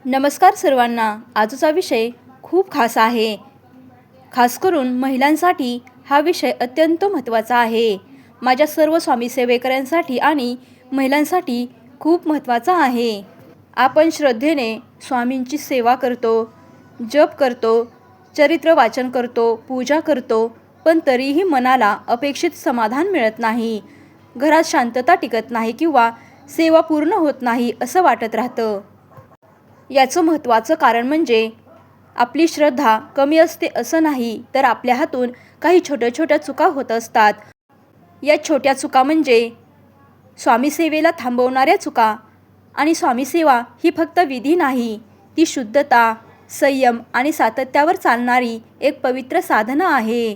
नमस्कार सर्वांना. आजचा विषय खूप खास आहे. खास करून महिलांसाठी हा विषय अत्यंत महत्त्वाचा आहे. माझ्या सर्व स्वामी सेवेकऱ्यांसाठी आणि महिलांसाठी खूप महत्त्वाचा आहे. आपण श्रद्धेने स्वामींची सेवा करतो, जप करतो, चरित्र वाचन करतो, पूजा करतो, पण तरीही मनाला अपेक्षित समाधान मिळत नाही. घरात शांतता टिकत नाही किंवा सेवा पूर्ण होत नाही असं वाटत राहतं. याचं महत्त्वाचं कारण म्हणजे आपली श्रद्धा कमी असते असं नाही, तर आपल्या हातून काही छोट्या छोट्या चुका होत असतात. या छोट्या चुका म्हणजे स्वामी सेवेला थांबवणाऱ्या चुका. आणि स्वामी सेवा ही फक्त विधी नाही, ती शुद्धता, संयम आणि सातत्यावर चालणारी एक पवित्र साधना आहे.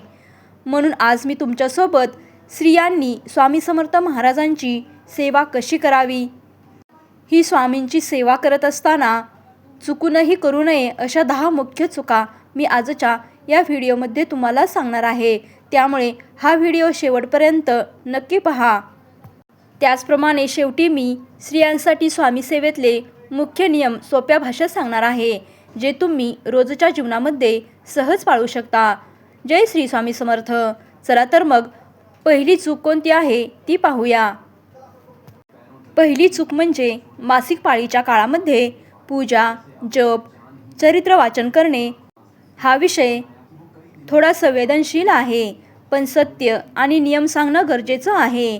म्हणून आज मी तुमच्यासोबत स्त्रियांनी स्वामी समर्थ महाराजांची सेवा कशी करावी, ही स्वामींची सेवा करत असताना चुकूनही करू नये अशा 10 मुख्य चुका मी आजच्या या व्हिडिओमध्ये तुम्हाला सांगणार आहे. त्यामुळे हा व्हिडिओ शेवटपर्यंत नक्की पहा. त्याचप्रमाणे शेवटी मी स्त्रियांसाठी स्वामी सेवेतले मुख्य नियम सोप्या भाषेत सांगणार आहे, जे तुम्ही रोजच्या जीवनामध्ये सहज पाळू शकता. जय श्री स्वामी समर्थ. चला तर मग पहिली चूक कोणती आहे ती पाहूया. पहिली चूक म्हणजे मासिक पाळीच्या काळामध्ये पूजा, जप, चरित्र वाचन करणे. हा विषय थोडा संवेदनशील आहे, पण सत्य आणि नियम सांगणं गरजेचं आहे.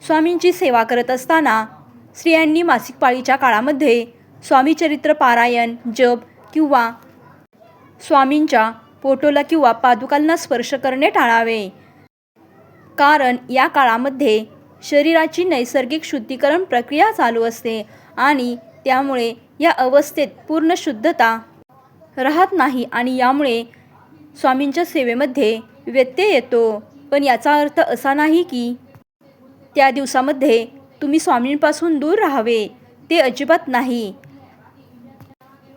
स्वामींची सेवा करत असताना स्त्रियांनी मासिक पाळीच्या काळामध्ये स्वामी चरित्र पारायण, जप किंवा स्वामींच्या फोटोला किंवा पादुकांना स्पर्श करणे टाळावे. कारण या काळामध्ये शरीराची नैसर्गिक शुद्धीकरण प्रक्रिया चालू असते आणि त्यामुळे या अवस्थेत पूर्ण शुद्धता राहत नाही आणि यामुळे स्वामींच्या सेवेमध्ये व्यत्यय येतो. पण याचा अर्थ असा नाही की त्या दिवसामध्ये तुम्ही स्वामींपासून दूर राहावे, ते अजिबात नाही.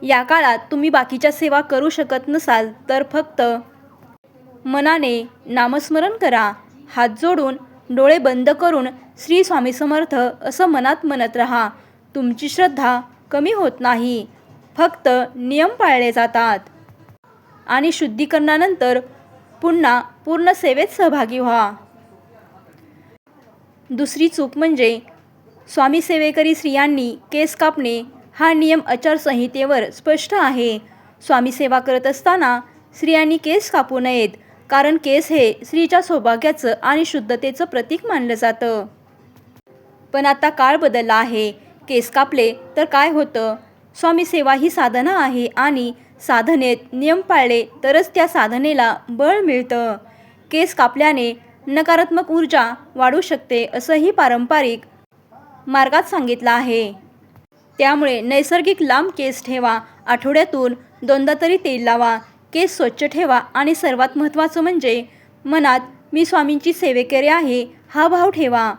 या काळात तुम्ही बाकीच्या सेवा करू शकत नसाल तर फक्त मनाने नामस्मरण करा. हात जोडून डोळे बंद करून श्री स्वामी समर्थ असं मनात म्हणत राहा. तुमची श्रद्धा कमी होत नाही, फक्त नियम पाळले जातात. आणि शुद्धीकरणानंतर पुन्हा पूर्ण सेवेत सहभागी व्हा. दुसरी चूक म्हणजे स्वामी सेवेकरी स्त्रियांनी केस कापणे. हा नियम आचारसंहितेवर स्पष्ट आहे. स्वामी सेवा करत असताना स्त्रियांनी केस कापू नयेत, कारण केस हे स्त्रीच्या सौभाग्याचं आणि शुद्धतेचं प्रतीक मानलं जातं. पण आता काळ बदलला आहे. केस कापले तर काय होतं? स्वामी सेवा ही साधना आहे आणि साधनेत नियम पाळले तरच त्या साधनेला बळ मिळतं. केस कापल्याने नकारात्मक ऊर्जा वाढू शकते असंही पारंपरिक मार्गात सांगितलं आहे. त्यामुळे नैसर्गिक लांब केस ठेवा. आठवड्यातून 2दा तरी तेल लावा. केस स्वच्छ ठेवा आणि सर्वात महत्त्वाचं म्हणजे मनात मी स्वामींची सेवेकरी आहे हा भाव ठेवा.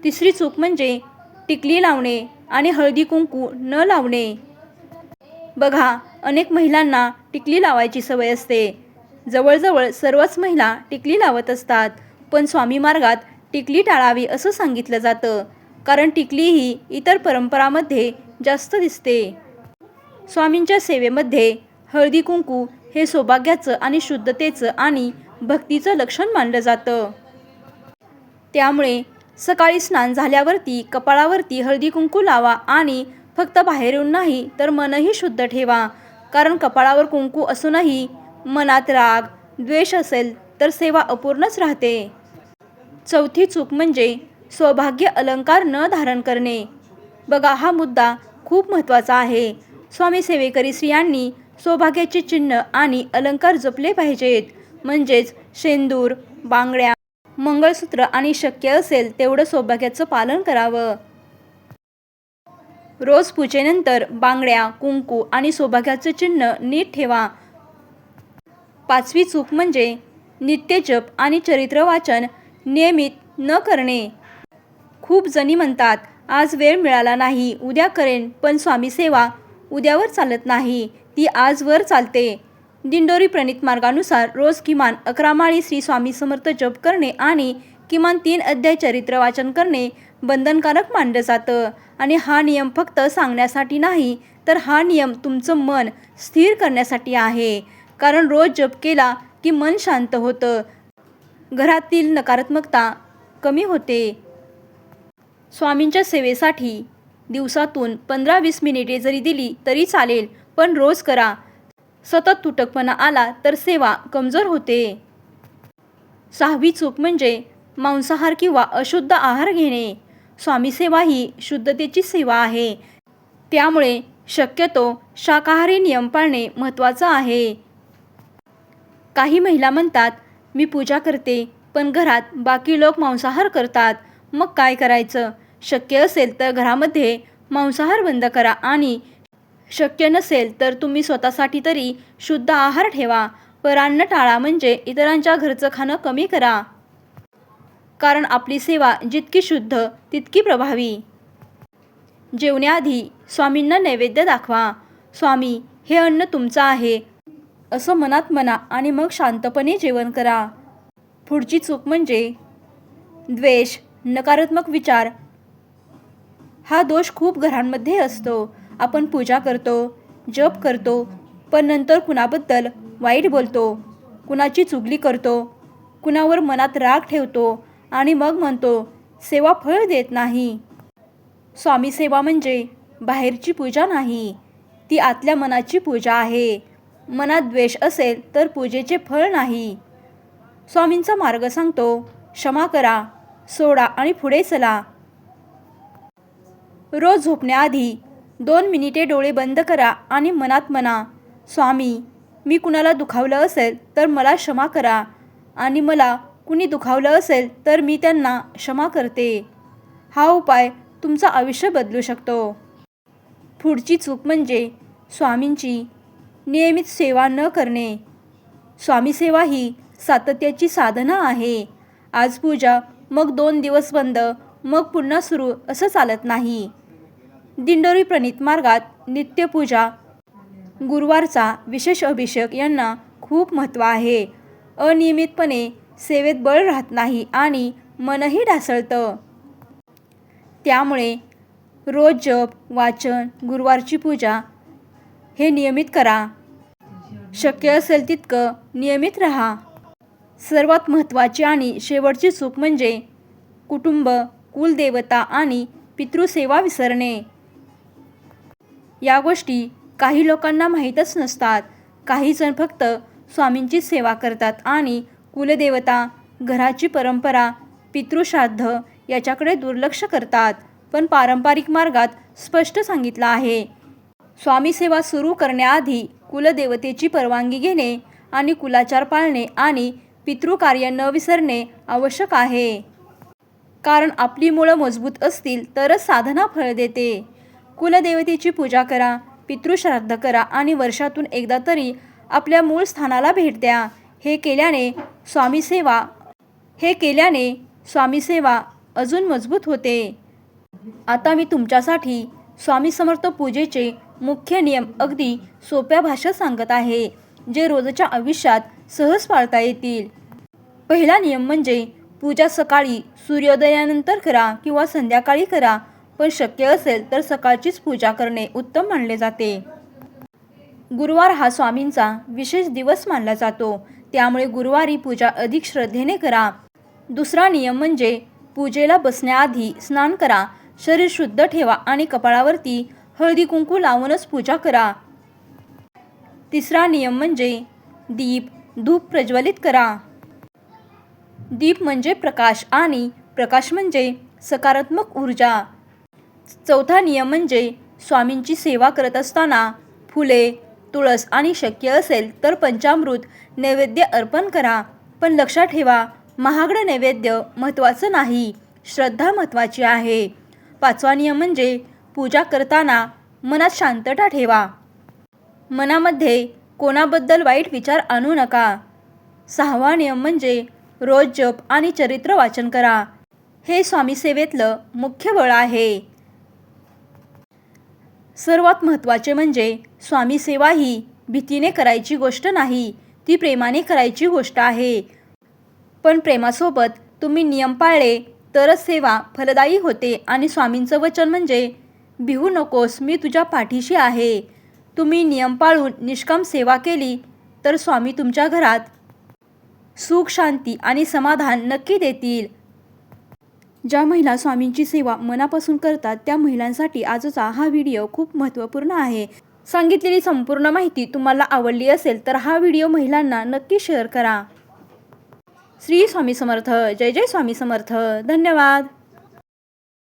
तिसरी चूक म्हणजे टिकली लावणे आणि हळदी कुंकू न लावणे. बघा, अनेक महिलांना टिकली लावायची सवय असते. जवळजवळ सर्वच महिला टिकली लावत असतात, पण स्वामी मार्गात टिकली टाळावी असं सांगितलं जातं, कारण टिकली ही इतर परंपरांमध्ये जास्त दिसते. स्वामींच्या सेवेमध्ये हळदी कुंकू हे सौभाग्याचं आणि शुद्धतेचं आणि भक्तीचं लक्षण मानलं जातं. त्यामुळे सकाळी स्नान झाल्यावरती कपाळावरती हळदी कुंकू लावा आणि फक्त बाहेरून नाही तर मनही शुद्ध ठेवा. कारण कपाळावर कुंकू असूनही मनात राग, द्वेष असेल तर सेवा अपूर्णच राहते. चौथी चूक म्हणजे सौभाग्य अलंकार न धारण करणे. बघा, हा मुद्दा खूप महत्त्वाचा आहे. स्वामी सेवेकरी स्त्रियांनी सौभाग्याचे चिन्ह आणि अलंकार जपले पाहिजेत. म्हणजेच शेंदूर, बांगड्या, मंगळसूत्र आणि शक्य असेल तेवढं सौभाग्याचं पालन करावं. रोज पूजेनंतर बांगड्या, कुंकू आणि सौभाग्याचं चिन्ह नीट ठेवा. पाचवी चूक म्हणजे नित्य जप आणि चरित्र वाचन नियमित न करणे. खूप जणी म्हणतात आज वेळ मिळाला नाही, उद्या करेन, पण स्वामी सेवा उद्यावर चालत नाही, ती आजवर चालते. दिंडोरी प्रणीत मार्गानुसार रोज किमान 11 माळी श्री स्वामी समर्थ जप करणे आणि किमान 3 अध्याय चरित्र वाचन करणे बंधनकारक मानलं जातं. आणि हा नियम फक्त सांगण्यासाठी नाही, तर हा नियम तुमचं मन स्थिर करण्यासाठी आहे. कारण रोज जप केला की मन शांत होतं, घरातील नकारात्मकता कमी होते. स्वामींच्या सेवेसाठी दिवसातून 15-20 मिनिटे जरी दिली तरी चालेल, पण रोज करा. सतत तुटकपणा आला तर सेवा कमजोर होते. 6वी चूक म्हणजे मांसाहार किंवा अशुद्ध आहार घेणे. स्वामी सेवा ही शुद्धतेची सेवा आहे. त्यामुळे शक्यतो शाकाहारी नियम पाळणे महत्त्वाचं आहे. काही महिला म्हणतात, मी पूजा करते पण घरात बाकी लोक मांसाहार करतात, मग काय करायचं? शक्य असेल तर घरामध्ये मांसाहार बंद करा आणि शक्य नसेल तर तुम्ही स्वतःसाठी तरी शुद्ध आहार ठेवा. परान्न टाळा म्हणजे इतरांच्या घरचं खाणं कमी करा. कारण आपली सेवा जितकी शुद्ध तितकी प्रभावी. जेवण्याआधी स्वामींना नैवेद्य दाखवा. स्वामी, हे अन्न तुमचं आहे असं मनात म्हणा आणि मग शांतपणे जेवण करा. पुढची चूक म्हणजे द्वेष, नकारात्मक विचार. हा दोष खूप घरांमध्ये असतो. आपण पूजा करतो, जप करतो, पण नंतर कुणाबद्दल वाईट बोलतो, कुणाची चुगली करतो, कुणावर मनात राग ठेवतो आणि मग म्हणतो सेवा फळ देत नाही. स्वामी सेवा म्हणजे बाहेरची पूजा नाही, ती आतल्या मनाची पूजा आहे. मनात द्वेष असेल तर पूजेचे फळ नाही. स्वामींचा मार्ग सांगतो, क्षमा करा, सोडा आणि पुढे चला. रोज झोपण्याआधी 2 मिनिटे डोळे बंद करा आणि मनात म्हणा, स्वामी, मी कुणाला दुखावलं असेल तर मला क्षमा करा आणि मला कुणी दुखावलं असेल तर मी त्यांना क्षमा करते. हा उपाय तुमचं आयुष्य बदलू शकतो. पुढची चूक म्हणजे स्वामींची नियमित सेवा न करणे. स्वामी सेवा ही सातत्याची साधना आहे. आज पूजा, मग 2 दिवस बंद, मग पुन्हा सुरू असं चालत नाही. दिंडोरी प्रणीत मार्गात नित्यपूजा, गुरुवारचा विशेष अभिषेक यांना खूप महत्त्व आहे. अनियमितपणे सेवेत बळ राहत नाही आणि मनही ढासळतं. त्यामुळे रोज जप, वाचन, गुरुवारची पूजा हे नियमित करा. शक्य असेल तितकं नियमित राहा. सर्वात महत्त्वाची आणि शेवटची चूक म्हणजे कुटुंब, कुलदेवता आणि पितृसेवा विसरणे. या गोष्टी काही लोकांना माहीतच नसतात. काही जण फक्त स्वामींची सेवा करतात आणि कुलदेवता, घराची परंपरा, पितृश्राद्ध याच्याकडे दुर्लक्ष करतात. पण पारंपरिक मार्गात स्पष्ट सांगितलं आहे, स्वामी सेवा सुरू करण्याआधी कुलदेवतेची परवानगी घेणे आणि कुलाचार पाळणे आणि पितृकार्य न विसरणे आवश्यक आहे. कारण आपली मुळं मजबूत असतील तरच साधना फळ देते. कुलदेवतेची पूजा करा, पितृश्राद्ध करा आणि वर्षातून एकदा तरी आपल्या मूळ स्थानाला भेट द्या. हे केल्याने स्वामी सेवा अजून मजबूत होते. आता मी तुमच्यासाठी स्वामी समर्थ पूजेचे मुख्य नियम अगदी सोप्या भाषेत सांगत आहे, जे रोजच्या आयुष्यात सहज पाळता येतील. पहिला नियम म्हणजे पूजा सकाळी सूर्योदयानंतर करा किंवा संध्याकाळी करा, पण शक्य असेल तर सकाळचीच पूजा करणे उत्तम मानले जाते. गुरुवार हा स्वामींचा विशेष दिवस मानला जातो, त्यामुळे गुरुवारी पूजा अधिक श्रद्धेने करा. दुसरा नियम म्हणजे पूजेला बसण्याआधी स्नान करा, शरीर शुद्ध ठेवा आणि कपाळावरती हळदी कुंकू लावूनच पूजा करा. तिसरा नियम म्हणजे दीप, धूप प्रज्वलित करा. दीप म्हणजे प्रकाश आणि प्रकाश म्हणजे सकारात्मक ऊर्जा. चौथा नियम म्हणजे स्वामींची सेवा करत असताना फुले, तुळस आणि शक्य असेल तर पंचामृत नैवेद्य अर्पण करा. पण लक्षात ठेवा, महागडं नैवेद्य महत्त्वाचं नाही, श्रद्धा महत्त्वाची आहे. पाचवा नियम म्हणजे पूजा करताना मनात शांतता ठेवा. मनामध्ये कोणाबद्दल वाईट विचार आणू नका. सहावा नियम म्हणजे रोज जप आणि चरित्र वाचन करा. हे स्वामी सेवेतलं मुख्य बळ आहे. सर्वात महत्त्वाचे म्हणजे स्वामी सेवा ही भीतीने करायची गोष्ट नाही, ती प्रेमाने करायची गोष्ट आहे. पण प्रेमासोबत तुम्ही नियम पाळले तरच सेवा फलदायी होते आणि स्वामींचं वचन म्हणजे भिवू नकोस, मी तुझ्या पाठीशी आहे. तुम्ही नियम पाळून निष्काम सेवा केली तर स्वामी तुमच्या घरात सुख, शांती आणि समाधान नक्की देतील. ज्या महिला स्वामींची सेवा मनापासून करतात त्या महिलांसाठी आजचा हा व्हिडिओ खूप महत्त्वपूर्ण आहे. सांगितलेली संपूर्ण माहिती तुम्हाला आवडली असेल तर हा व्हिडिओ महिलांना नक्की शेअर करा. श्री स्वामी समर्थ. जय जय स्वामी समर्थ. धन्यवाद.